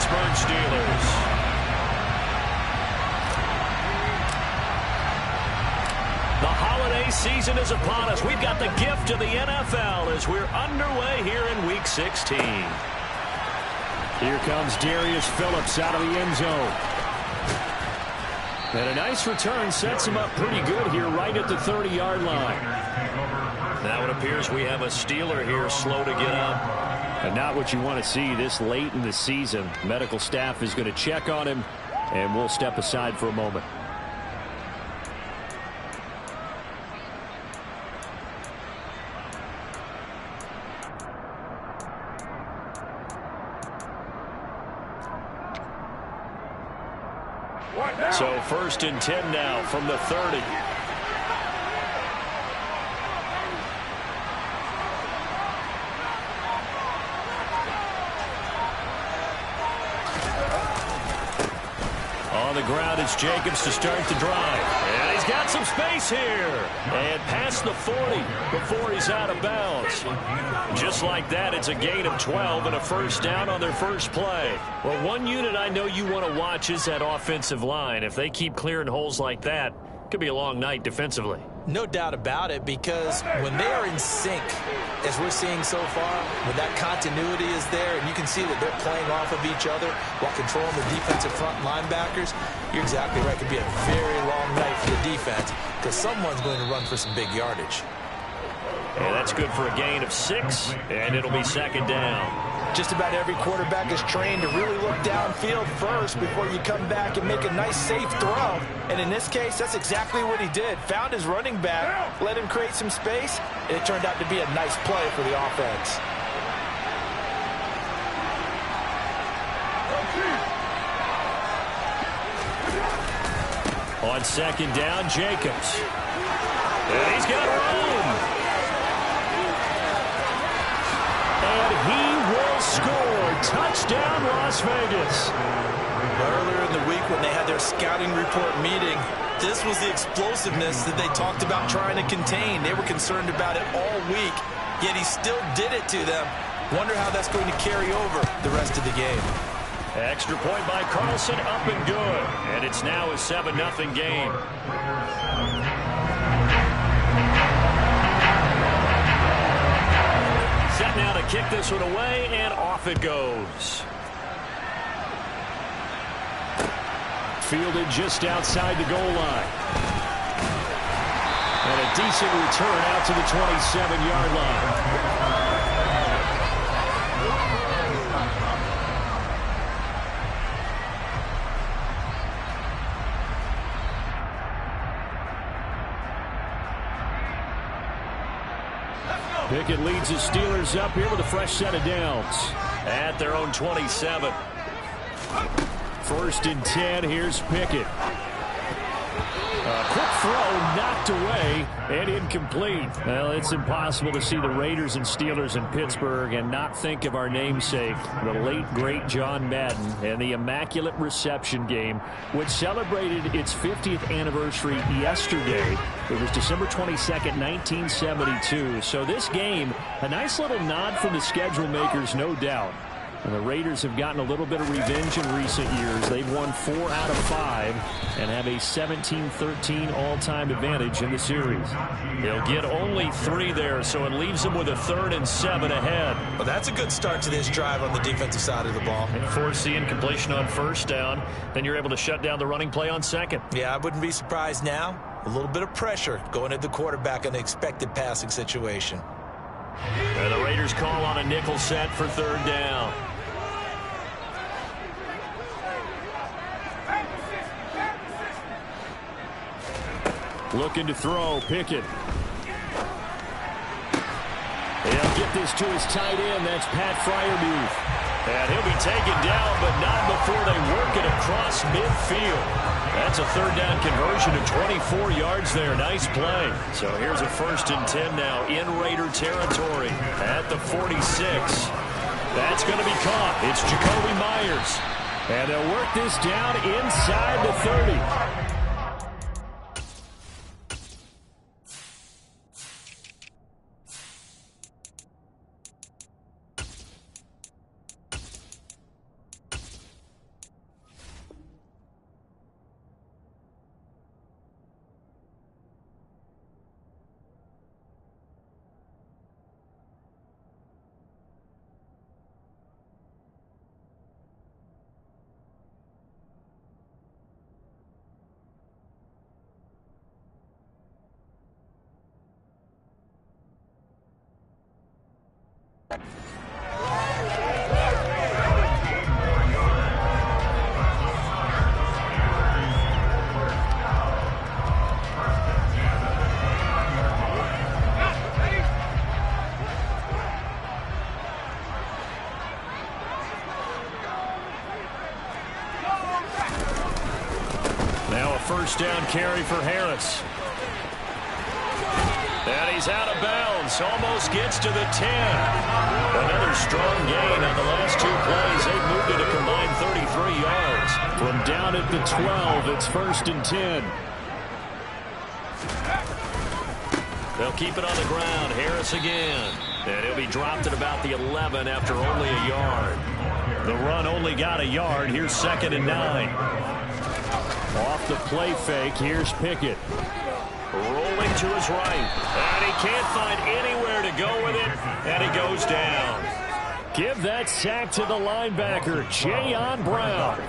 Pittsburgh Steelers. The holiday season is upon us. We've got the gift of the NFL as we're underway here in Week 16. Here comes Darius Phillips out of the end zone. And a nice return sets him up pretty good here right at the 30-yard line. Now it appears we have a Steeler here slow to get up. And not what you want to see this late in the season. Medical staff is going to check on him, and we'll step aside for a moment. So 1st and 10 now from the 30. On the ground, it's Jacobs to start the drive. And he's got some space here. And past the 40 before he's out of bounds. Just like that, it's a gain of 12 and a first down on their first play. Well, one unit I know you want to watch is that offensive line. If they keep clearing holes like that, it could be a long night defensively. No doubt about it, because when they are in sync, as we're seeing so far, when that continuity is there and you can see that they're playing off of each other while controlling the defensive front linebackers, you're exactly right. It could be a very long night for the defense because someone's going to run for some big yardage. And that's good for a gain of 6, and it'll be 2nd down. Just about every quarterback is trained to really look downfield first before you come back and make a nice, safe throw. And in this case, that's exactly what he did. Found his running back, let him create some space, and it turned out to be a nice play for the offense. On 2nd down, Jacobs. And he's got room. And he will score. Touchdown, Las Vegas. Earlier in the week when they had their scouting report meeting, this was the explosiveness that they talked about trying to contain. They were concerned about it all week, yet he still did it to them. Wonder how that's going to carry over the rest of the game. Extra point by Carlson, up and good. And it's now a 7-0 game. Set now to kick this one away, and off it goes. Fielded just outside the goal line. And a decent return out to the 27-yard line. Pickett leads the Steelers up here with a fresh set of downs at their own 27. 1st and 10. Here's Pickett. A quick throw knocked away and incomplete. Well, it's impossible to see the Raiders and Steelers in Pittsburgh and not think of our namesake, the late, great John Madden, and the Immaculate Reception game, which celebrated its 50th anniversary yesterday. It was December 22nd, 1972. So this game, a nice little nod from the schedule makers, no doubt. And the Raiders have gotten a little bit of revenge in recent years. They've won 4 out of 5 and have a 17-13 all-time advantage in the series. They'll get only 3 there, so it leaves them with a 3rd and 7 ahead. Well, that's a good start to this drive on the defensive side of the ball. And force the incompletion on 1st down, then you're able to shut down the running play on 2nd. Yeah, I wouldn't be surprised now. A little bit of pressure going at the quarterback in an expected passing situation. And the Raiders call on a nickel set for 3rd down. Looking to throw, Pickett. He'll get this to his tight end. That's Pat Freiermuth. And he'll be taken down, but not before they work it across midfield. That's a 3rd down conversion to 24 yards there. Nice play. So here's a 1st and 10 now in Raider territory at the 46. That's going to be caught. It's Jacoby Myers. And they'll work this down inside the 30. Now a first down carry for Harris. And he's out of bounds. Almost gets to the 10. Another strong gain on the last two plays. They've moved it a combined 33 yards. From down at the 12, it's 1st and 10. They'll keep it on the ground. Harris again. And he'll be dropped at about the 11 after only a yard. The run only got a yard. Here's 2nd and 9. Off the play fake, here's Pickett. Rolling to his right. And he can't find anywhere to go with it. And he goes down. Give that sack to the linebacker, Jayon Brown.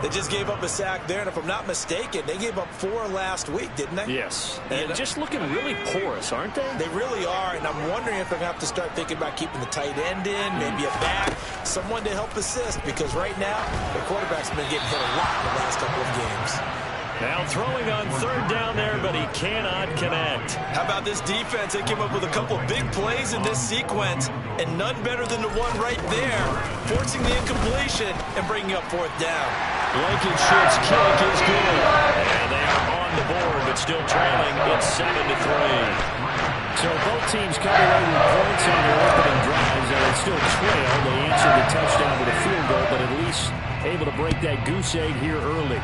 They just gave up a sack there, and if I'm not mistaken, they gave up 4 last week, didn't they? Yes. And just looking really porous, aren't they? They really are, and I'm wondering if they're going to have to start thinking about keeping the tight end in, maybe a back, someone to help assist, because right now, their quarterback's been getting hit a lot in the last couple of games. Now throwing on 3rd down there, but he cannot connect. How about this defense? They came up with a couple of big plays in this sequence, and none better than the one right there, forcing the incompletion and bringing up 4th down. Blankenship's kick is good. And they are on the board, but still trailing. It's 7-3. So both teams come away with points on their opening drives, and they still trail. They answered the touchdown with a field goal, but at least able to break that goose egg here early.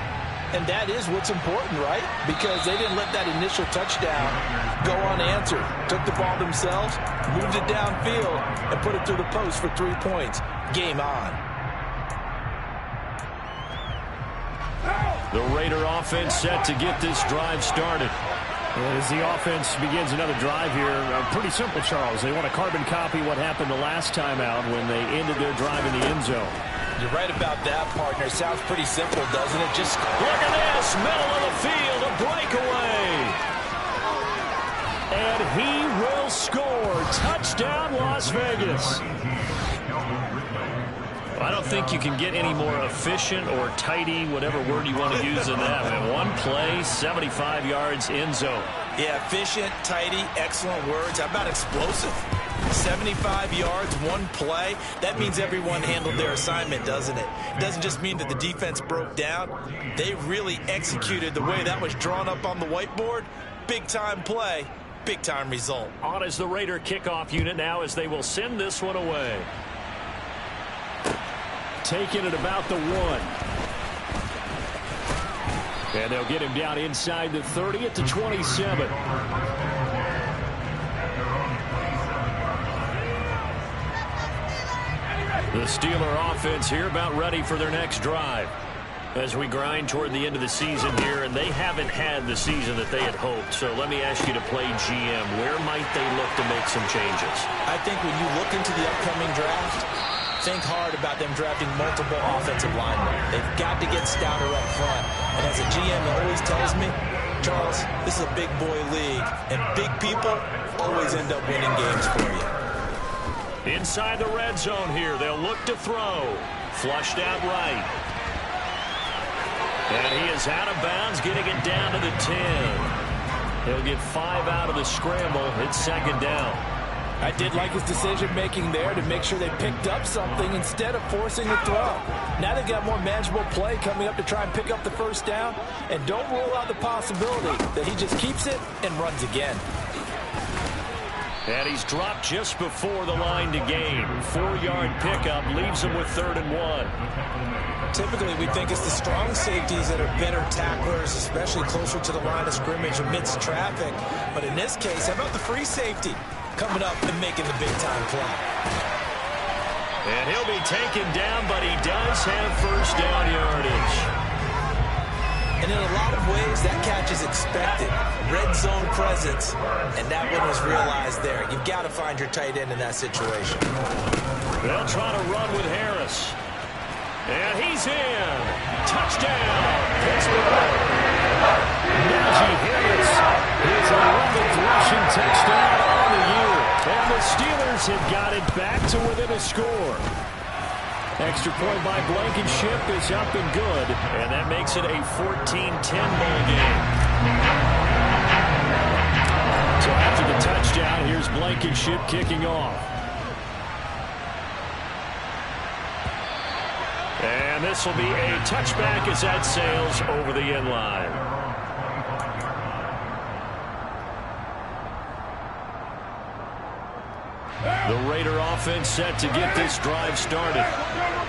And that is what's important, right? Because they didn't let that initial touchdown go unanswered. Took the ball themselves, moved it downfield, and put it through the post for 3 points. Game on. The Raider offense set to get this drive started. As the offense begins another drive here, pretty simple, Charles. They want to carbon copy what happened the last time out when they ended their drive in the end zone. You're right about that, partner. Sounds pretty simple, doesn't it? Just look at this, middle of the field, a breakaway. And he will score. Touchdown, Las Vegas. I don't think you can get any more efficient or tidy, whatever word you want to use in that. Man, one play, 75 yards, end zone. Yeah, efficient, tidy, excellent words. How about explosive? 75 yards, one play. That means everyone handled their assignment, doesn't it? It doesn't just mean that the defense broke down. They really executed the way that was drawn up on the whiteboard. Big-time play, big-time result. On is the Raider kickoff unit now as they will send this one away. Taking it about the 1. And they'll get him down inside the 30 at the 27. The Steeler offense here about ready for their next drive. As we grind toward the end of the season here, and they haven't had the season that they had hoped. So let me ask you to play GM. Where might they look to make some changes? I think when you look into the upcoming draft, think hard about them drafting multiple offensive linemen. They've got to get stouter up front. And as a GM that always tells me, Charles, this is a big boy league, and big people always end up winning games for you. Inside the red zone here, they'll look to throw. Flushed out right. And he is out of bounds, getting it down to the 10. He'll get 5 out of the scramble. It's 2nd down. I did like his decision-making there to make sure they picked up something instead of forcing the throw. Now they've got more manageable play coming up to try and pick up the 1st down. And don't rule out the possibility that he just keeps it and runs again. And he's dropped just before the line to gain. 4-yard pickup leaves him with 3rd and 1. Typically, we think it's the strong safeties that are better tacklers, especially closer to the line of scrimmage amidst traffic. But in this case, how about the free safety coming up and making the big-time play? And he'll be taken down, but he does have 1st down yardage. And in a lot of ways, that catch is expected. Red zone presence, and that one was realized there. You've got to find your tight end in that situation. They'll try to run with Harris. And he's in. Touchdown, Pittsburgh. Najee Harris, his 11th rushing touchdown on the year. And the Steelers Raiders have got it back to within a score. Extra point by Blankenship is up and good, and that makes it a 14-10 ball game. So after the touchdown, here's Blankenship kicking off. And this will be a touchback as that sails over the end line. The Raider offense set to get this drive started.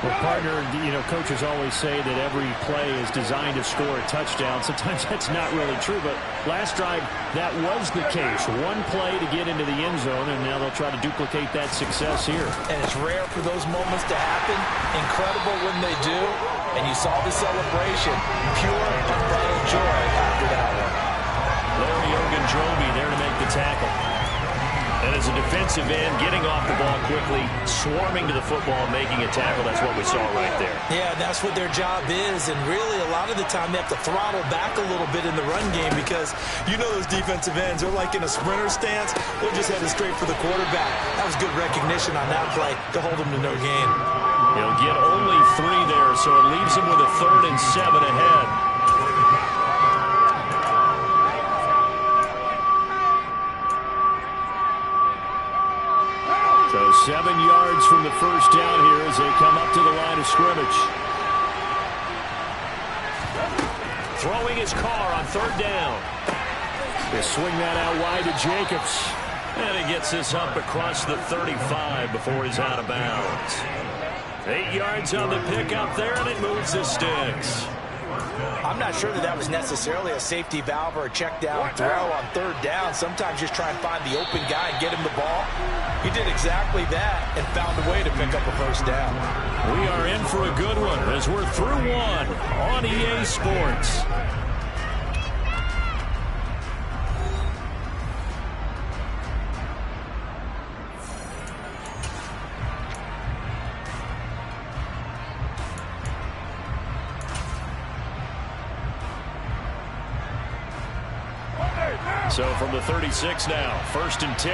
Well, partner, coaches always say that every play is designed to score a touchdown. Sometimes that's not really true, but last drive, that was the case. One play to get into the end zone, and now they'll try to duplicate that success here. And it's rare for those moments to happen. Incredible when they do. And you saw the celebration. Pure, unbridled joy after that one. Larry Ogunjobi there to make the tackle. And as a defensive end, getting off the ball quickly, swarming to the football, making a tackle, that's what we saw right there. Yeah, that's what their job is. And really, a lot of the time, they have to throttle back a little bit in the run game because those defensive ends are like in a sprinter stance. They're just headed straight for the quarterback. That was good recognition on that play to hold them to no gain. He'll get only 3 there, so it leaves him with a 3rd and 7 ahead. So 7 yards from the first down here as they come up to the line of scrimmage. Throwing his car on 3rd down. They swing that out wide to Jacobs. And he gets this up across the 35 before he's out of bounds. 8 yards on the pickup there, and it moves the sticks. I'm not sure that was necessarily a safety valve or a check down throw on 3rd down. Sometimes just try and find the open guy and get him the ball. He did exactly that and found a way to pick up a 1st down. We are in for a good one as we're through one on EA Sports. So from the 36 now, 1st and 10.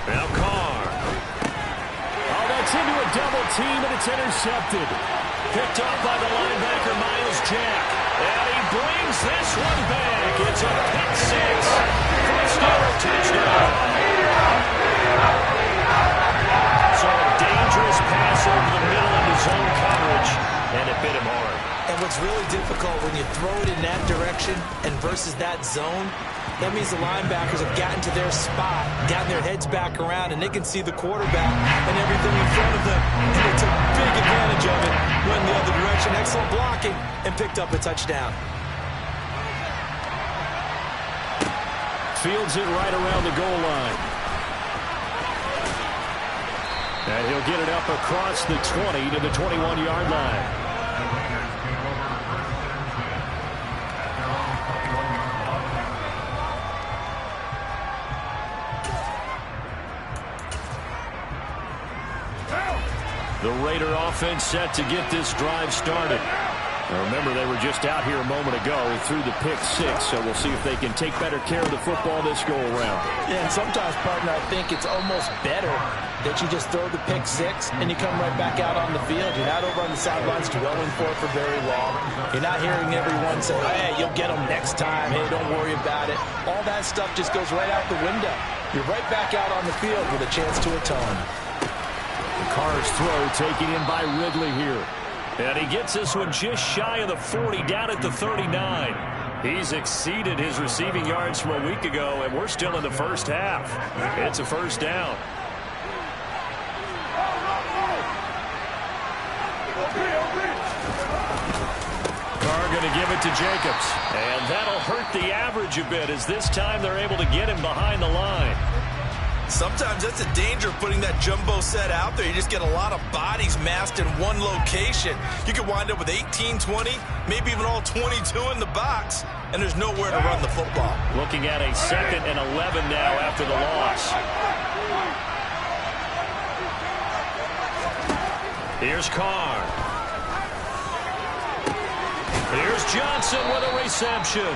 Now Carr. Oh, that's into a double team, and it's intercepted. Picked off by the linebacker, Miles Jack. And he brings this one back. It's a pick 6 for a Steeler touchdown. So a dangerous pass over the middle into zone coverage, and it bit him hard. And what's really difficult when you throw it in that direction and versus that zone, that means the linebackers have gotten to their spot, gotten their heads back around, and they can see the quarterback and everything in front of them. And they took big advantage of it, went the other direction, excellent blocking, and picked up a touchdown. Fields it right around the goal line. And he'll get it up across the 20 to the 21-yard line. The Raider offense set to get this drive started. Now remember, they were just out here a moment ago through the pick 6, so we'll see if they can take better care of the football this go-around. Yeah, and sometimes, partner, I think it's almost better that you just throw the pick 6 and you come right back out on the field. You're not over on the sidelines dwelling for very long. You're not hearing everyone say, hey, you'll get them next time. Hey, don't worry about it. All that stuff just goes right out the window. You're right back out on the field with a chance to atone. Carr's throw taken in by Ridley here. And he gets this one just shy of the 40, down at the 39. He's exceeded his receiving yards from a week ago, and we're still in the first half. It's a 1st down. Carr going to give it to Jacobs. And that'll hurt the average a bit, as this time they're able to get him behind the line. Sometimes that's a danger of putting that jumbo set out there. You just get a lot of bodies massed in one location. You could wind up with 18, 20, maybe even all 22 in the box, and there's nowhere to run the football. Looking at a 2nd and 11 now after the loss. Here's Carr. Here's Johnson with a reception.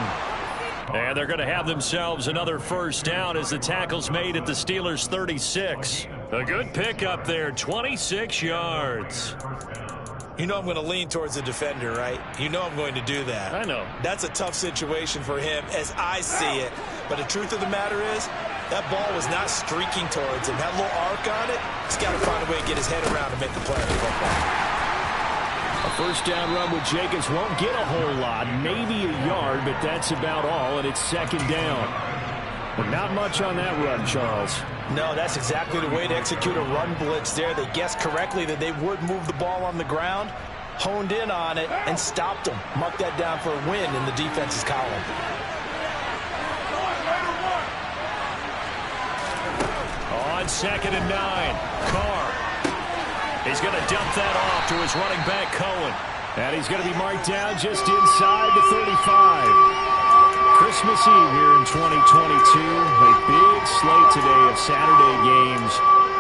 And they're going to have themselves another first down as the tackle's made at the Steelers' 36. A good pickup there, 26 yards. You know I'm going to lean towards the defender, right? You know I'm going to do that. I know. That's a tough situation for him as I see it. But the truth of the matter is, that ball was not streaking towards him. Had a little arc on it. He's got to find a way to get his head around to make the play on the football. A first down run with Jacobs won't get a whole lot, maybe a yard, but that's about all, and it's second down. But not much on that run, Charles. No, that's exactly the way to execute a run blitz there. They guessed correctly that they would move the ball on the ground, honed in on it, and stopped them. Mark that down for a win in the defense's column. On 2nd and 9, Carr. He's going to dump that off to his running back, Cohen. And he's going to be marked down just inside the 35. Christmas Eve here in 2022. A big slate today of Saturday games.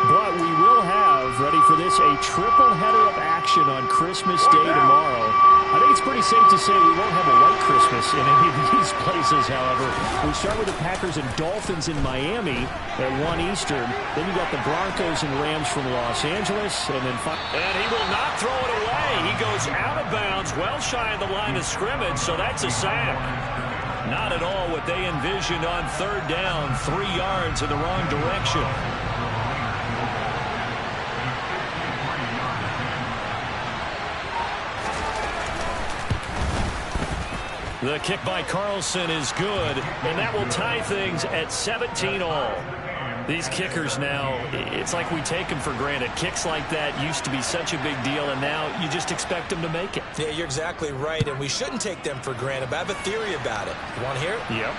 But we will have, ready for this, a triple header of action on Christmas Day tomorrow. I think it's pretty safe to say we won't have a white Christmas in any of these places, however. We start with the Packers and Dolphins in Miami at 1 Eastern. Then you got the Broncos and Rams from Los Angeles. And he will not throw it away. He goes out of bounds, well shy of the line of scrimmage, so that's a sack. Not at all what they envisioned on third down, 3 yards in the wrong direction. The kick by Carlson is good, and that will tie things at 17-all. These kickers now, it's like we take them for granted. Kicks like that used to be such a big deal, and now you just expect them to make it. Yeah, you're exactly right, and we shouldn't take them for granted, but I have a theory about it. You want to hear it? Yep.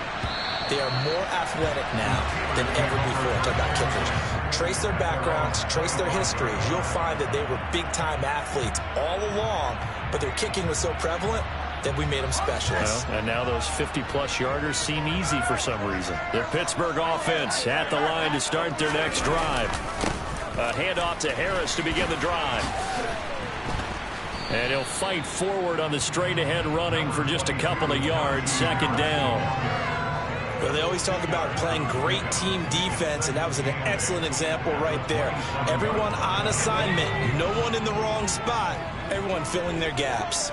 They are more athletic now than ever before. Talk about kickers. Trace their backgrounds, trace their histories. You'll find that they were big-time athletes all along, but their kicking was so prevalent that we made them specialists. Well, and now those 50-plus yarders seem easy for some reason. Their Pittsburgh offense at the line to start their next drive. A handoff to Harris to begin the drive. And he'll fight forward on the straight-ahead running for just a couple of yards. Second down. Well, they always talk about playing great team defense, and that was an excellent example right there. Everyone on assignment, no one in the wrong spot, everyone filling their gaps.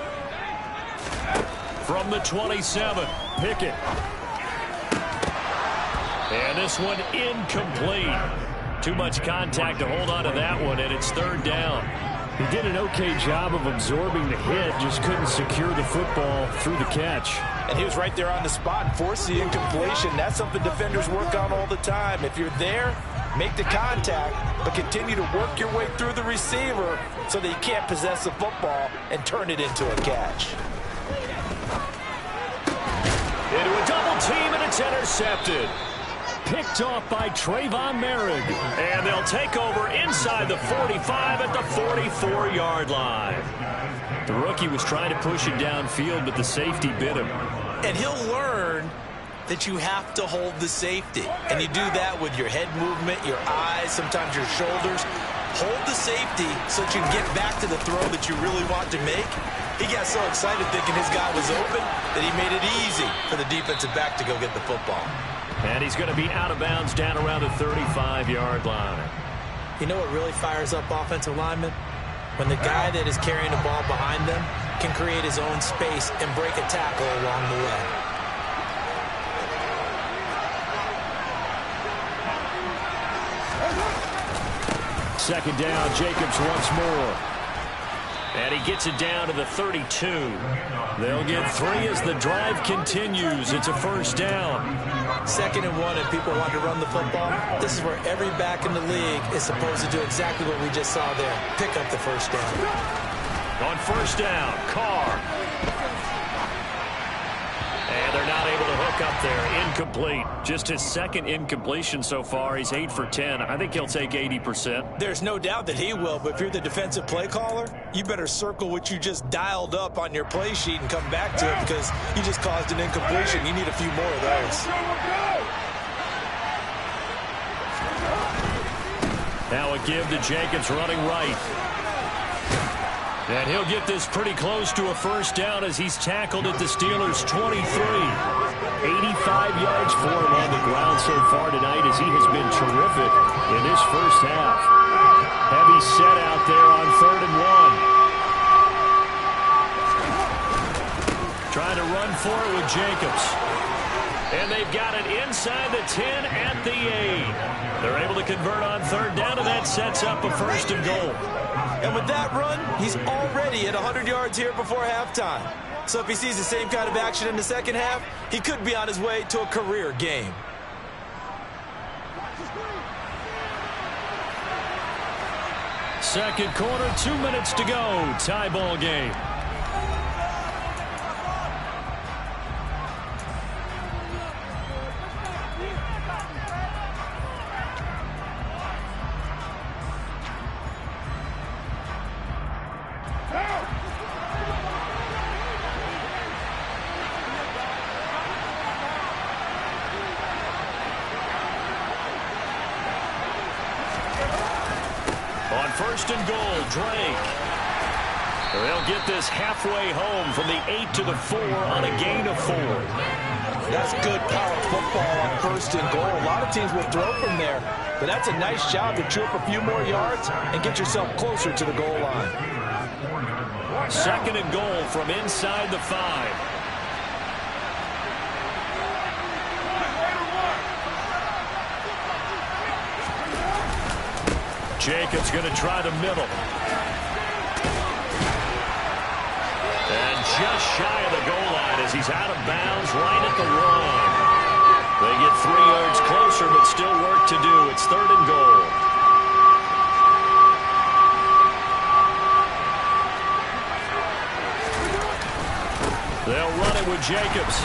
From the 27, Pickett. And this one incomplete. Too much contact to hold on to that one, and it's third down. He did an okay job of absorbing the hit, just couldn't secure the football through the catch. And he was right there on the spot and forced the incompletion. That's something defenders work on all the time. If you're there, make the contact, but continue to work your way through the receiver so that you can't possess the football and turn it into a catch. Into a double team, and it's intercepted. Picked off by Trayvon Merrick. And they'll take over inside the 45 at the 44-yard line. The rookie was trying to push it downfield, but the safety bit him. And he'll learn that you have to hold the safety. And you do that with your head movement, your eyes, sometimes your shoulders. Hold the safety so that you can get back to the throw that you really want to make. He got so excited thinking his guy was open that he made it easy for the defensive back to go get the football. And he's going to be out of bounds down around the 35-yard line. You know what really fires up offensive linemen? When the guy that is carrying the ball behind them can create his own space and break a tackle along the way. Second down, Jacobs once more. And he gets it down to the 32. They'll get 3 as the drive continues. It's a first down. 2nd and 1, and people want to run the football. This is where every back in the league is supposed to do exactly what we just saw there. Pick up the first down. On first down, Carr. And they're not able to hook up there. Incomplete. Just his second incompletion so far. He's 8 for 10. I think he'll take 80%. There's no doubt that he will, but if you're the defensive play caller, you better circle what you just dialed up on your play sheet and come back to it because you just caused an incompletion. You need a few more of those. Now a give to Jacobs running right. And he'll get this pretty close to a first down as he's tackled at the Steelers' 23. 85 yards for him on the ground so far tonight as he has been terrific in this first half. Heavy set out there on 3rd and 1. Trying to run for it with Jacobs. And they've got it inside the 10 at the 8. They're able to convert on 3rd down, and that sets up a 1st and goal. And with that run, he's already at 100 yards here before halftime. So if he sees the same kind of action in the second half, he could be on his way to a career game. Second quarter, 2 minutes to go. Tie ball game. On 1st and goal, Drake. They'll get this halfway home from the 8 to the 4 on a gain of 4. That's good power football on 1st and goal. A lot of teams will throw from there, but that's a nice job to chew up a few more yards and get yourself closer to the goal line. 2nd and goal from inside the 5. Jacobs going to try the middle. And just shy of the goal line as he's out of bounds right at the 1. They get 3 yards closer, but still work to do. It's 3rd and goal. They'll run it with Jacobs.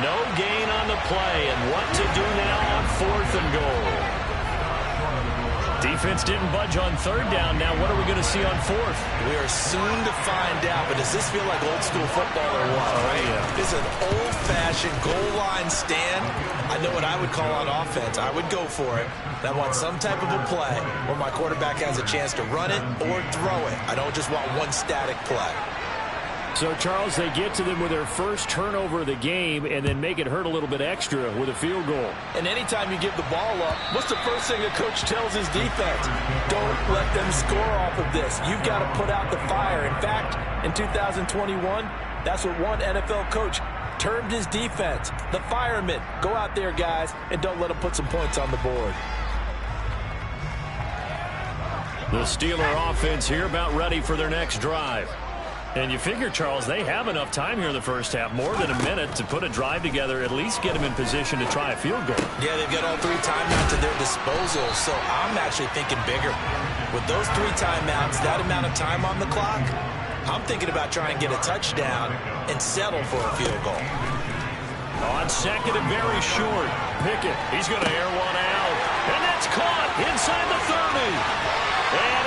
No gain on the play, and what to do now on 4th and goal. Defense didn't budge on 3rd down. Now what are we going to see on 4th? We are soon to find out, but does this feel like old school football or what? Right? Yeah. This is an old-fashioned goal line stand. I know what I would call on offense. I would go for it. I want some type of a play where my quarterback has a chance to run it or throw it. I don't just want one static play. So, Charles, they get to them with their first turnover of the game and then make it hurt a little bit extra with a field goal. And anytime you give the ball up, what's the first thing a coach tells his defense? Don't let them score off of this. You've got to put out the fire. In fact, in 2021, that's what one NFL coach termed his defense, the firemen. Go out there, guys, and don't let them put some points on the board. The Steeler offense here about ready for their next drive. And you figure, Charles, they have enough time here in the first half, more than a minute, to put a drive together, at least get them in position to try a field goal. Yeah, they've got all 3 timeouts at their disposal, so I'm actually thinking bigger. With those 3 timeouts, that amount of time on the clock, I'm thinking about trying to get a touchdown and settle for a field goal. On 2nd and very short, Pickett, he's going to air one out. And that's caught inside the 30. And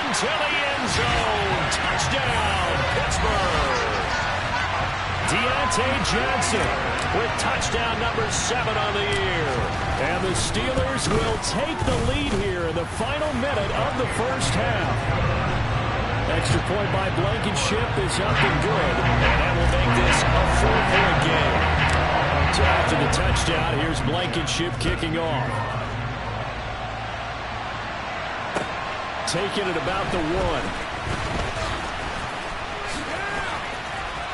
into the end zone. Touchdown, Pittsburgh. Deontay Johnson with touchdown number 7 on the year. And the Steelers will take the lead here in the final minute of the first half. Extra point by Blankenship is up and good. And that will make this a 4-point game. So after the touchdown, here's Blankenship kicking off. Taking it about the 1.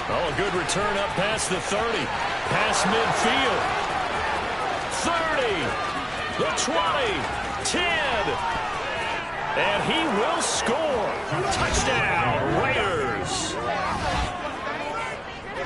Oh, a good return up past the 30. Past midfield. 30. The 20. 10. And he will score. Touchdown, Raiders.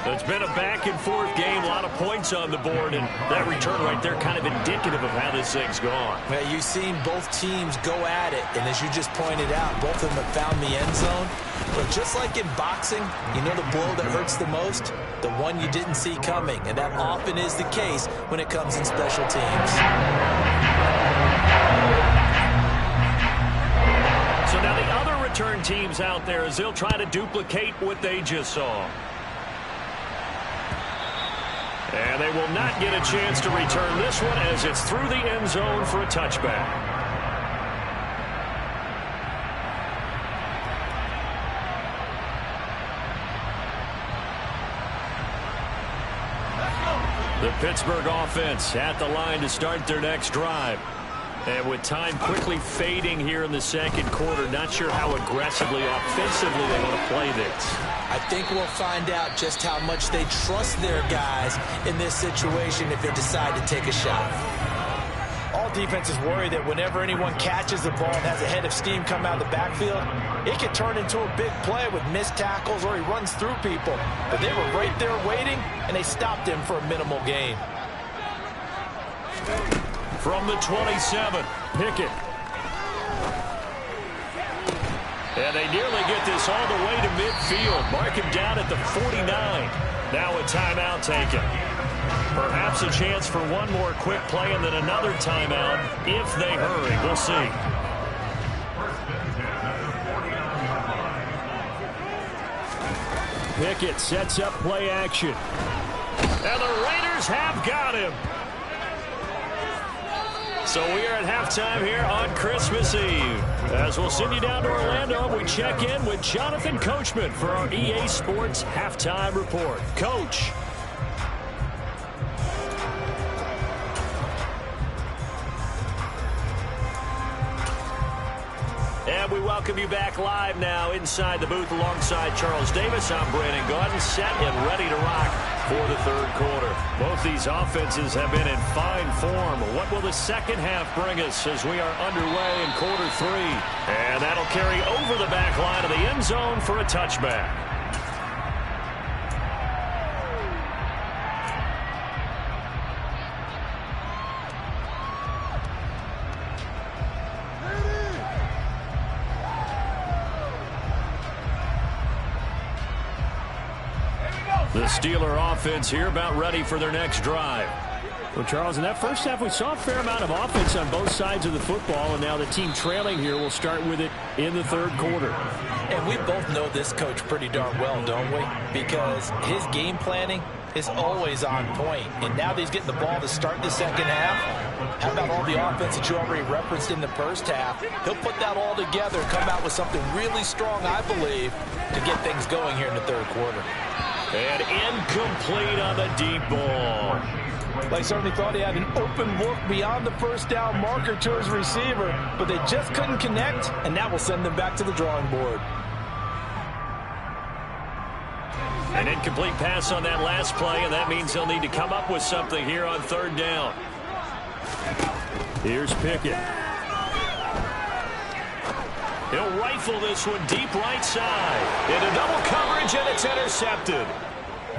It's been a back-and-forth game, a lot of points on the board, and that return right there kind of indicative of how this thing's gone. Yeah, you've seen both teams go at it, and as you just pointed out, both of them have found the end zone. But just like in boxing, you know the blow that hurts the most? The one you didn't see coming, and that often is the case when it comes in special teams. So now the other return teams out there as they'll try to duplicate what they just saw. And they will not get a chance to return this one as it's through the end zone for a touchback. The Pittsburgh offense at the line to start their next drive. And with time quickly fading here in the second quarter, not sure how aggressively, offensively they want to play this. I think we'll find out just how much they trust their guys in this situation if they decide to take a shot. All defenses worry that whenever anyone catches the ball and has a head of steam come out of the backfield, it can turn into a big play with missed tackles or he runs through people. But they were right there waiting, and they stopped him for a minimal gain. From the 27, Pickett. And they nearly get this all the way to midfield. Mark him down at the 49. Now a timeout taken. Perhaps a chance for one more quick play and then another timeout if they hurry. We'll see. Pickett sets up play action. And the Raiders have got him. So we are at halftime here on Christmas Eve. As we'll send you down to Orlando, we check in with Jonathan Coachman for our EA Sports Halftime Report. Coach. And we welcome you back live now inside the booth alongside Charles Davis. I'm Brandon Gaudin, set and ready to rock for the third quarter. Both these offenses have been in fine form. What will the second half bring us as we are underway in quarter three? And that'll carry over the back line of the end zone for a touchback. The Steeler offense here about ready for their next drive. Well, Charles, in that first half, we saw a fair amount of offense on both sides of the football, and now the team trailing here will start with it in the third quarter. And we both know this coach pretty darn well, don't we? Because his game planning is always on point. And now that he's getting the ball to start the second half, how about all the offense that you already referenced in the first half? He'll put that all together, come out with something really strong, I believe, to get things going here in the third quarter. And incomplete on the deep ball. They certainly thought he had an open look beyond the first down marker to his receiver, but they just couldn't connect, and that will send them back to the drawing board. An incomplete pass on that last play, and that means they'll need to come up with something here on third down. Here's Pickett. He'll rifle this one deep right side. Into double coverage, and it's intercepted.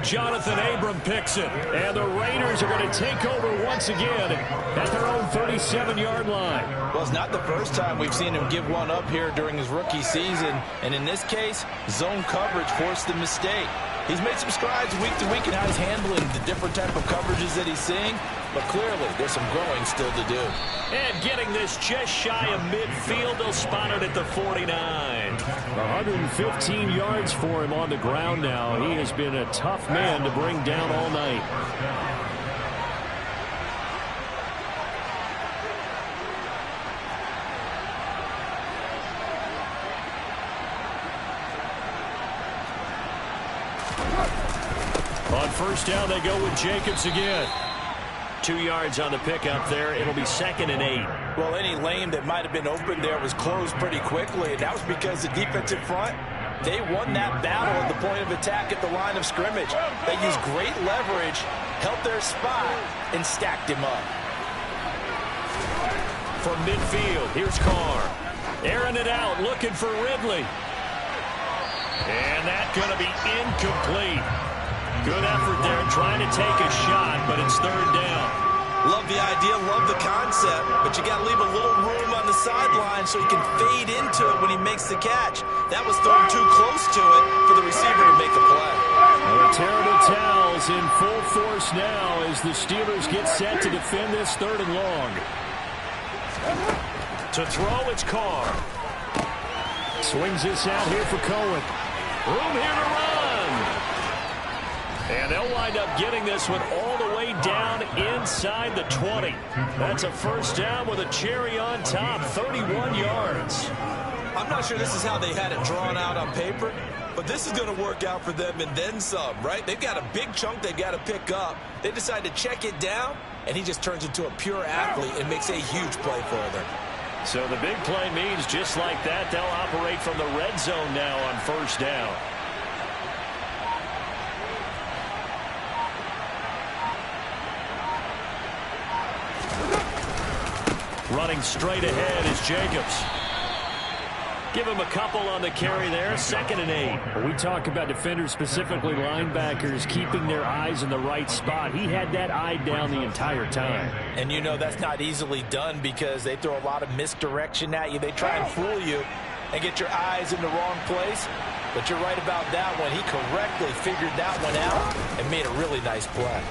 Jonathan Abram picks it, and the Raiders are going to take over once again at their own 37-yard line. Well, it's not the first time we've seen him give one up here during his rookie season, and in this case, zone coverage forced the mistake. He's made some strides week to week in how he's handling the different type of coverages that he's seeing, but clearly there's some growing still to do. And getting this just shy of midfield, they'll spot it at the 49. 115 yards for him on the ground now. He has been a tough man to bring down all night. On first down, they go with Jacobs again. 2 yards on the pickup there. It'll be 2nd and 8. Well, any lane that might have been open there was closed pretty quickly, and that was because the defensive front, they won that battle at the point of attack at the line of scrimmage. They used great leverage, held their spot, and stacked him up. From midfield, here's Carr. Airing it out, looking for Ridley. And that's going to be incomplete. Good effort there, trying to take a shot, but it's third down. Love the idea, love the concept, but you got to leave a little room on the sideline so he can fade into it when he makes the catch. That was thrown too close to it for the receiver to make the play. The terrible towels in full force now as the Steelers get set to defend this third and long. To throw, it's Carr. Swings this out here for Cohen. Room here to run. And they'll wind up getting this one all the way down inside the 20. That's a first down with a cherry on top, 31 yards. I'm not sure this is how they had it drawn out on paper, But this is going to work out for them and then some, right? They've got a big chunk they've got to pick up. They decide to check it down, and he just turns into a pure athlete and makes a huge play for them. So the big play means just like that, they'll operate from the red zone now on first down. Running straight ahead is Jacobs. Give him a couple on the carry there, 2nd and 8. We talk about defenders, specifically linebackers, keeping their eyes in the right spot. He had that eye down the entire time. And you know that's not easily done because they throw a lot of misdirection at you. They try and fool you and get your eyes in the wrong place. But you're right about that one. He correctly figured that one out and made a really nice play.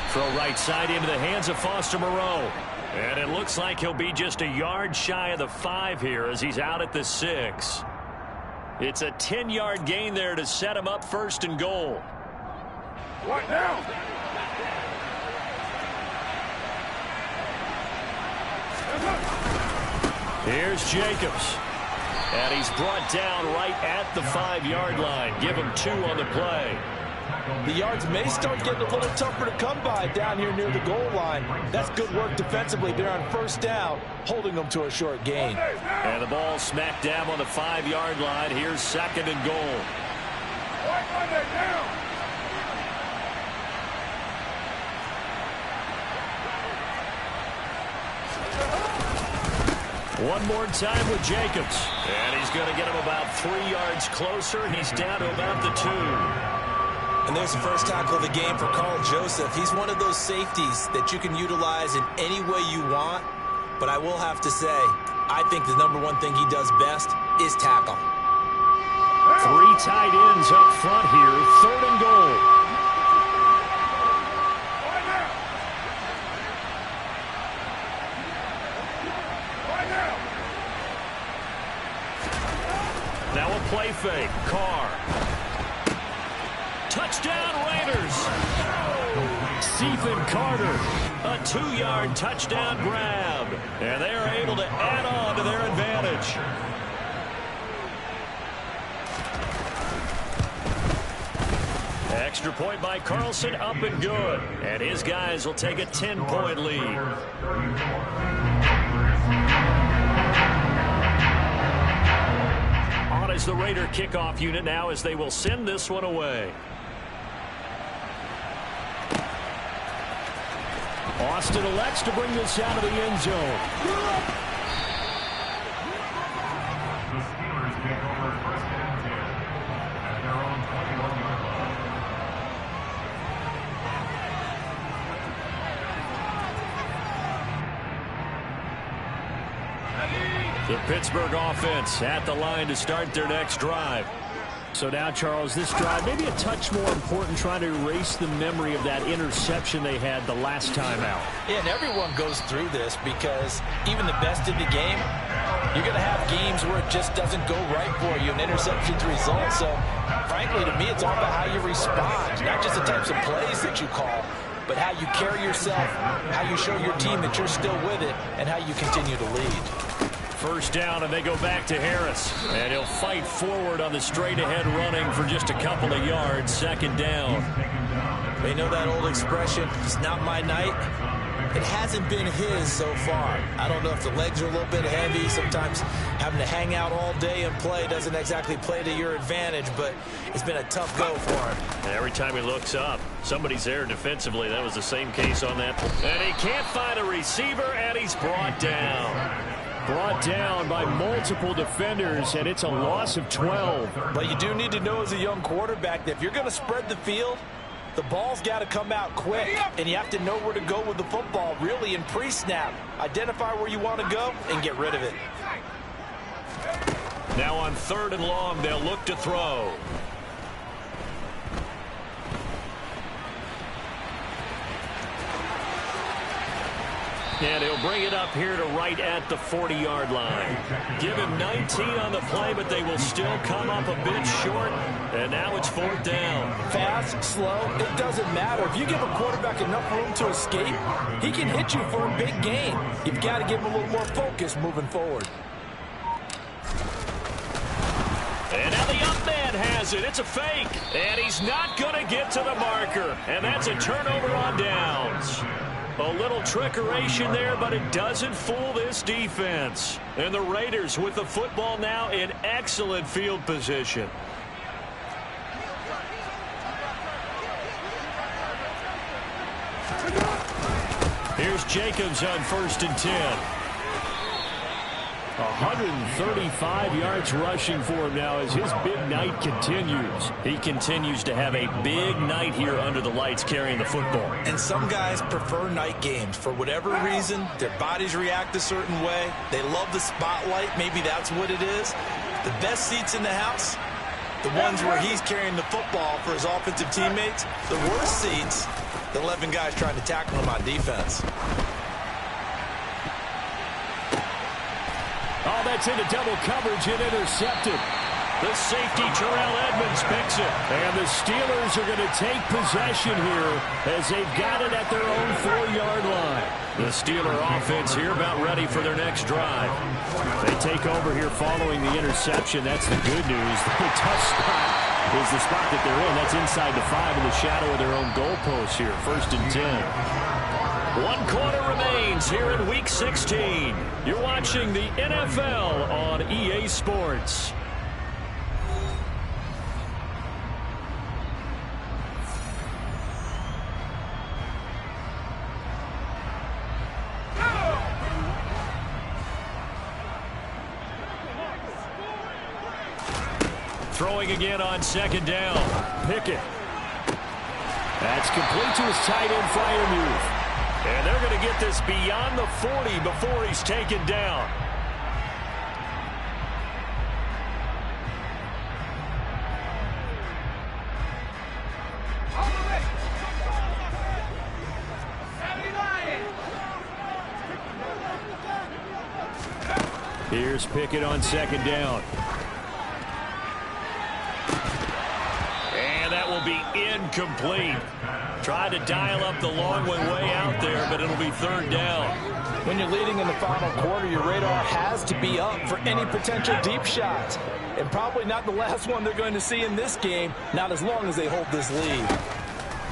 Throw right side into the hands of Foster Moreau. And it looks like he'll be just a yard shy of the 5 here as he's out at the 6. It's a 10-yard gain there to set him up 1st and goal. What now? Here's Jacobs. And he's brought down right at the 5-yard line. Give him 2 on the play. The yards may start getting a little tougher to come by down here near the goal line. That's good work defensively there on first down, holding them to a short gain. And the ball smacked down on the 5-yard line. Here's 2nd and goal. One more time with Jacobs. And he's going to get him about 3 yards closer. He's down to about the 2. And there's the first tackle of the game for Carl Joseph. He's one of those safeties that you can utilize in any way you want. But I will have to say, I think the #1 thing he does best is tackle. 3 tight ends up front here. 3rd and goal. Now a play fake. Carr. Touchdown Raiders. Stephen Carter, a 2-yard touchdown grab. And they are able to add on to their advantage. Extra point by Carlson, up and good. And his guys will take a 10-point lead. On is the Raider kickoff unit now as they will send this one away. Austin elects to bring this out of the end zone. The Pittsburgh offense at the line to start their next drive. So now, Charles, this drive maybe a touch more important, trying to erase the memory of that interception they had the last time out. Yeah, and everyone goes through this because even the best in the game, you're going to have games where it just doesn't go right for you, and interceptions result. So, frankly, to me, it's all about how you respond, not just the types of plays that you call, but how you carry yourself, how you show your team that you're still with it, and how you continue to lead. First down, and they go back to Harris. And he'll fight forward on the straight-ahead running for just a couple of yards. 2nd down. They know that old expression, it's not my night. It hasn't been his so far. I don't know if the legs are a little bit heavy. Sometimes having to hang out all day and play doesn't exactly play to your advantage, but it's been a tough go for him. And every time he looks up, somebody's there defensively. That was the same case on that. And he can't find a receiver, and he's brought down. Brought down by multiple defenders, and it's a loss of 12. But you do need to know as a young quarterback that if you're going to spread the field, the ball's got to come out quick, and you have to know where to go with the football, really in pre-snap. Identify where you want to go and get rid of it. Now on 3rd and long, they'll look to throw. And he'll bring it up here to right at the 40-yard line. Give him 19 on the play, but they will still come up a bit short. And now it's 4th down. Fast, slow, it doesn't matter. If you give a quarterback enough room to escape, he can hit you for a big gain. You've got to give him a little more focus moving forward. has it. It's a fake. And he's not going to get to the marker. And that's a turnover on downs. A little trickeration there, but it doesn't fool this defense. And the Raiders with the football now in excellent field position. Here's Jacobs on 1st and 10. 135 yards rushing for him now as his big night continues. He continues to have a big night here under the lights carrying the football. And some guys prefer night games. For whatever reason, their bodies react a certain way. They love the spotlight. Maybe that's what it is. The best seats in the house, the ones where he's carrying the football for his offensive teammates. The worst seats, the 11 guys trying to tackle him on defense. Oh, that's into double coverage and intercepted. The safety, Terrell Edmunds, picks it. And the Steelers are going to take possession here as they've got it at their own 4-yard line. The Steeler offense here about ready for their next drive. They take over here following the interception. That's the good news. The tough spot is the spot that they're in. That's inside the 5 in the shadow of their own goalpost here. 1st and 10. 1 quarter remains here in Week 16. You're watching the NFL on EA Sports. Throwing again on 2nd down. Pickett. That's complete to his tight end Freiermuth. And they're going to get this beyond the 40 before he's taken down. Here's Pickett on 2nd down. And that will be incomplete. Tried to dial up the long way out there, but it'll be 3rd down. When you're leading in the final quarter, your radar has to be up for any potential deep shots. And probably not the last one they're going to see in this game, not as long as they hold this lead.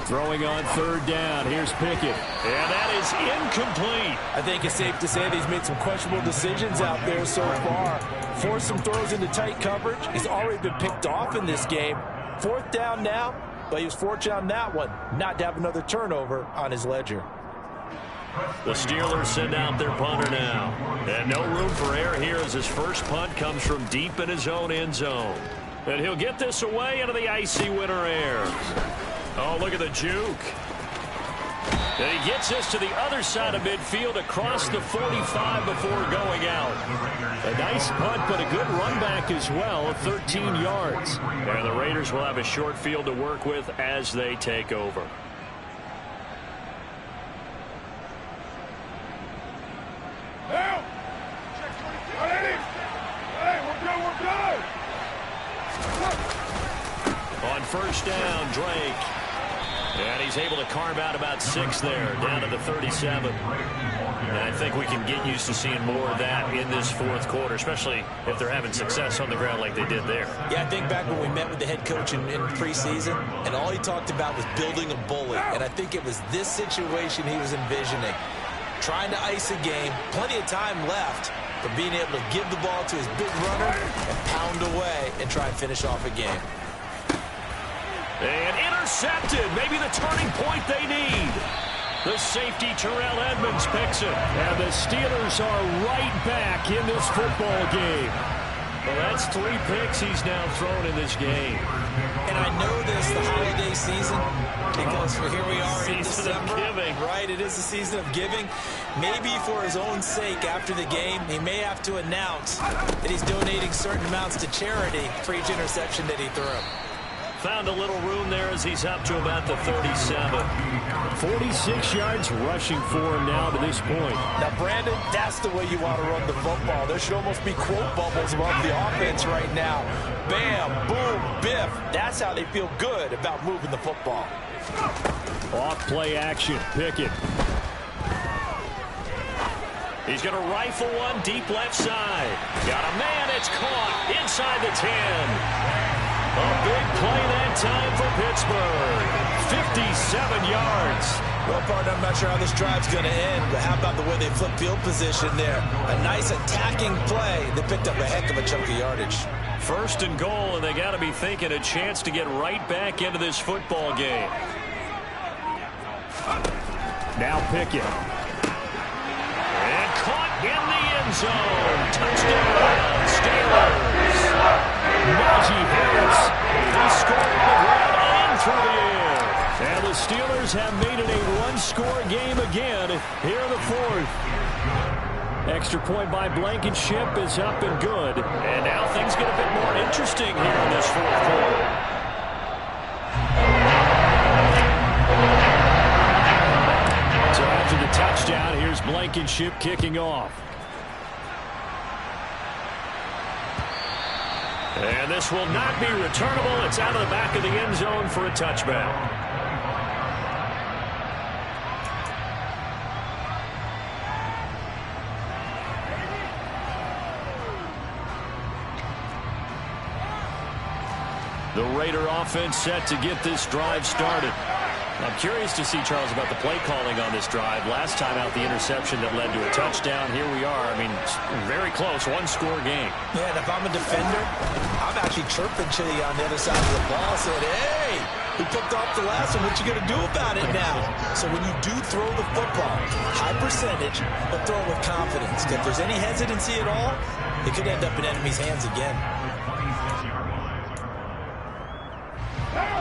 Throwing on 3rd down. Here's Pickett. And that is incomplete. I think it's safe to say that he's made some questionable decisions out there so far. Forced some throws into tight coverage. He's already been picked off in this game. 4th down now. But he was fortunate on that one, not to have another turnover on his ledger. The Steelers send out their punter now. And no room for error here as his first punt comes from deep in his own end zone. And he'll get this away into the icy winter air. Oh, look at the juke. And he gets this to the other side of midfield across the 45 before going out. A nice punt, but a good run back as well, 13 yards. And the Raiders will have a short field to work with as they take over. Now! Hey, we're good! On 1st down, Drake. And he's able to carve out about 6 there, down to the 37. And I think we can get used to seeing more of that in this 4th quarter, especially if they're having success on the ground like they did there. Yeah, I think back when we met with the head coach in preseason, and all he talked about was building a bully. And I think it was this situation he was envisioning. Trying to ice a game, plenty of time left for being able to give the ball to his big runner and pound away and try and finish off a game. And intercepted. Maybe the turning point they need. The safety, Terrell Edmunds, picks it. And the Steelers are right back in this football game. Well, that's 3 picks he's now thrown in this game. And I know this, the holiday season, because here we are in December. Season of giving. Right, it is the season of giving. Maybe for his own sake after the game, he may have to announce that he's donating certain amounts to charity for each interception that he threw. Found a little room there as he's up to about the 37. 46 yards rushing for him now to this point. Now, Brandon, that's the way you want to run the football. There should almost be quote bubbles above the offense right now. Bam, boom, biff. That's how they feel good about moving the football. Off play action, Pickett. He's going to rifle one deep left side. Got a man, it's caught inside the 10. A big play that time for Pittsburgh. 57 yards. Well, partner, I'm not sure how this drive's going to end, but how about the way they flip field position there? A nice attacking play. They picked up a heck of a chunk of yardage. First and goal, and they got to be thinking a chance to get right back into this football game. Now Pickett. And caught in the end zone. Touchdown, Steelers. Najee Harris. He scored on the ground and through the air. And the Steelers have made it a one-score game again here in the fourth. Extra point by Blankenship is up and good. And now things get a bit more interesting here in this fourth quarter. So after the touchdown, here's Blankenship kicking off. And this will not be returnable. It's out of the back of the end zone for a touchback. The Raider offense set to get this drive started. I'm curious to see, Charles, about the play calling on this drive. Last time out, the interception that led to a touchdown. Here we are. I mean, very close, one-score game. Yeah, and if I'm a defender, I'm actually chirping Chili on the other side of the ball, saying, hey, we picked off the last one. What you going to do about it now? So when you do throw the football, high percentage, but throw it with confidence. If there's any hesitancy at all, it could end up in enemy's hands again.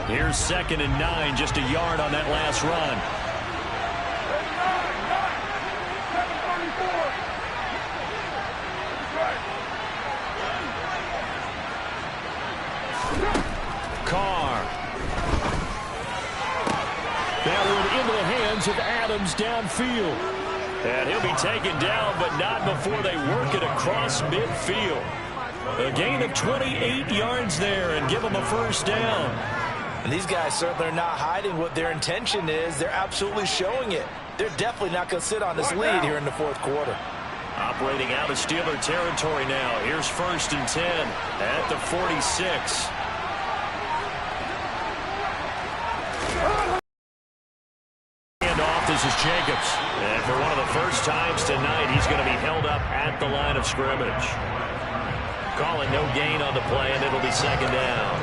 Here's 2nd and 9, just a yard on that last run. Carr. That one into the hands of Adams downfield. And he'll be taken down, but not before they work it across midfield. A gain of 28 yards there and give them a first down. And these guys certainly are not hiding what their intention is. They're absolutely showing it. They're definitely not going to sit on this lead here in the fourth quarter. Operating out of Steeler territory now. Here's 1st and 10 at the 46. And off, this is Jacobs. And for one of the first times tonight, he's going to be held up at the line of scrimmage. Calling no gain on the play, and it'll be 2nd down.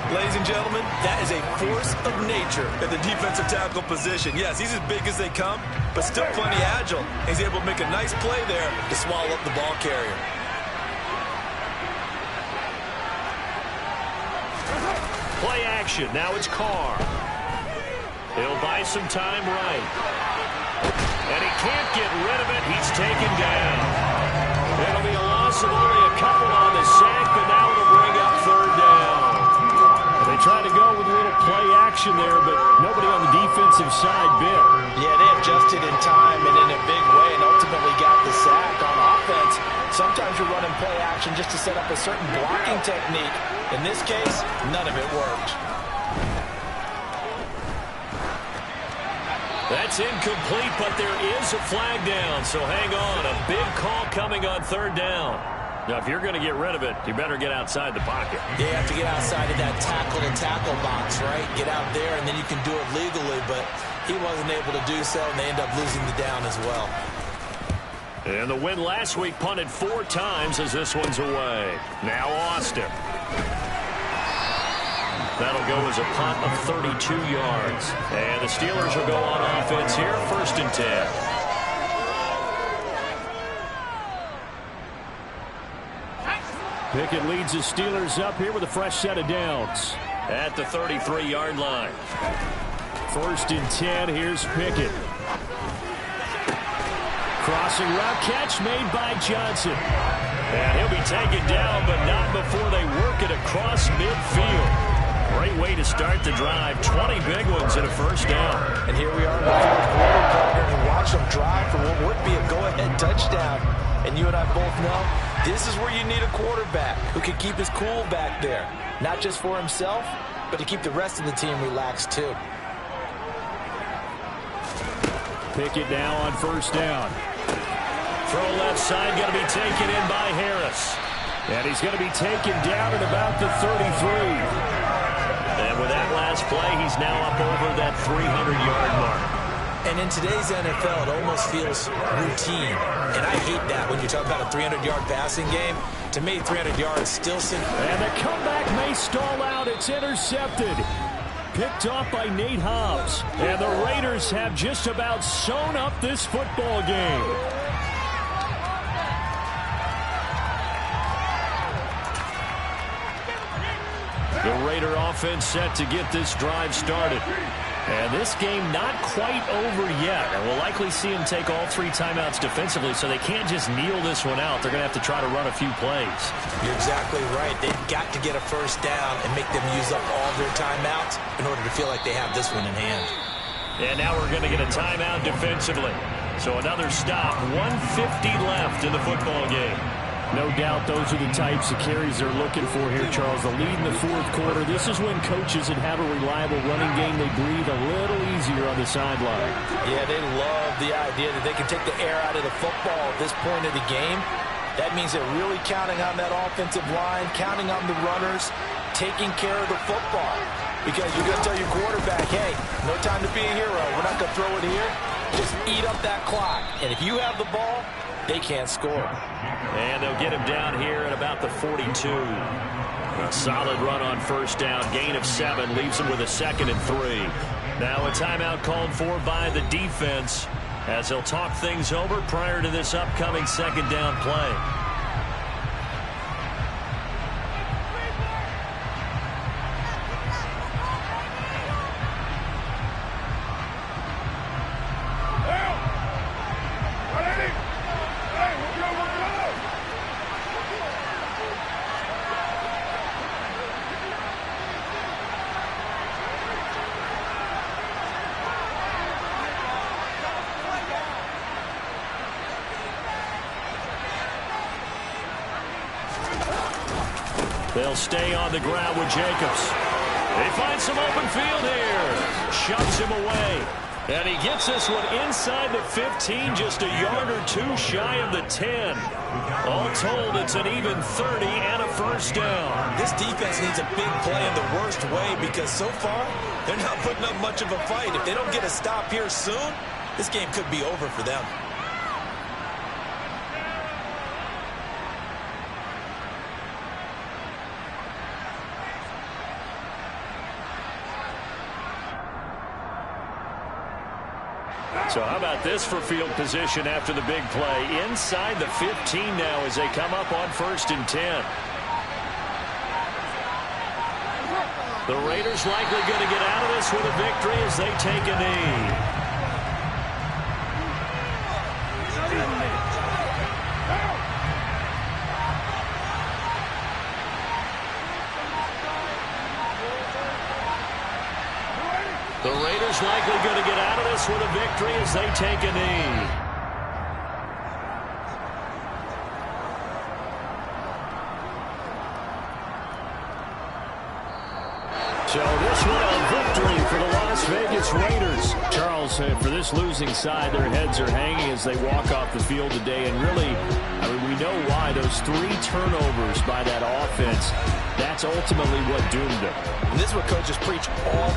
Ladies and gentlemen, that is a force of nature at the defensive tackle position. Yes, he's as big as they come, but still plenty agile. He's able to make a nice play there to swallow up the ball carrier. Play action. Now it's Carr. He'll buy some time right. And he can't get rid of it. He's taken down. It'll be a loss of only a couple on the sack, but now it'll bring up 3rd down. They tried to go with a little play action there, but nobody on the defensive side bit. Yeah, they adjusted in time and in a big way and ultimately got the sack. On offense, sometimes you're running play action just to set up a certain blocking technique. In this case, none of it worked. That's incomplete, but there is a flag down, so hang on. A big call coming on 3rd down. Now, if you're going to get rid of it, you better get outside the pocket. You have to get outside of that tackle-to-tackle box, right? Get out there, and then you can do it legally, but he wasn't able to do so, and they end up losing the down as well. And the win last week punted 4 times as this one's away. Now Austin. That'll go as a punt of 32 yards. And the Steelers will go on offense here, 1st and 10. Pickett leads the Steelers up here with a fresh set of downs at the 33-yard line. 1st and 10, here's Pickett. Crossing route catch made by Johnson. And he'll be taken down, but not before they work it across midfield. Great way to start the drive. 20 big ones and a first down. And here we are in the fourth quarter, partner, and watch them drive for what would be a go-ahead touchdown. And you and I both know this is where you need a quarterback who can keep his cool back there. Not just for himself, but to keep the rest of the team relaxed too. Pickett now on 1st down. Throw left side, going to be taken in by Harris. And he's going to be taken down at about the 33. And with that last play, he's now up over that 300-yard mark. And in today's NFL, it almost feels routine. And I hate that when you talk about a 300-yard passing game. To me, 300 yards still And the comeback may stall out. It's intercepted. Picked off by Nate Hobbs. And the Raiders have just about sewn up this football game. The Raider offense set to get this drive started. And this game not quite over yet. And we'll likely see him take all 3 timeouts defensively, so they can't just kneel this one out. They're going to have to try to run a few plays. You're exactly right. They've got to get a first down and make them use up all their timeouts in order to feel like they have this one in hand. And now we're going to get a timeout defensively. So another stop, 1:50 left in the football game. No doubt those are the types of carries they're looking for here, Charles. The lead in the fourth quarter. This is when coaches that have a reliable running game, they breathe a little easier on the sideline. Yeah, they love the idea that they can take the air out of the football at this point of the game. That means they're really counting on that offensive line, counting on the runners, taking care of the football. Because you're going to tell your quarterback, hey, no time to be a hero. We're not going to throw it here. Just eat up that clock. And if you have the ball, they can't score. And they'll get him down here at about the 42. A solid run on first down. Gain of 7 leaves him with a 2nd and 3. Now a timeout called for by the defense as they'll talk things over prior to this upcoming 2nd down play. They'll stay on the ground with Jacobs. They find some open field here. Shoves him away. And he gets this one inside the 15, just a yard or 2 shy of the 10. All told, it's an even 30 and a first down. This defense needs a big play in the worst way because so far, they're not putting up much of a fight. If they don't get a stop here soon, this game could be over for them. So how about this for field position after the big play? Inside the 15 now as they come up on 1st and 10. The Raiders likely going to get out of this with a victory as they take a knee. The Raiders likely going to get out of this with a victory as they take a knee. So this one a victory for the Las Vegas Raiders. Charles, for this losing side, their heads are hanging as they walk off the field today. And really, I mean, we know why. Those 3 turnovers by that offense, that's ultimately what doomed them. And this is what coaches preach all the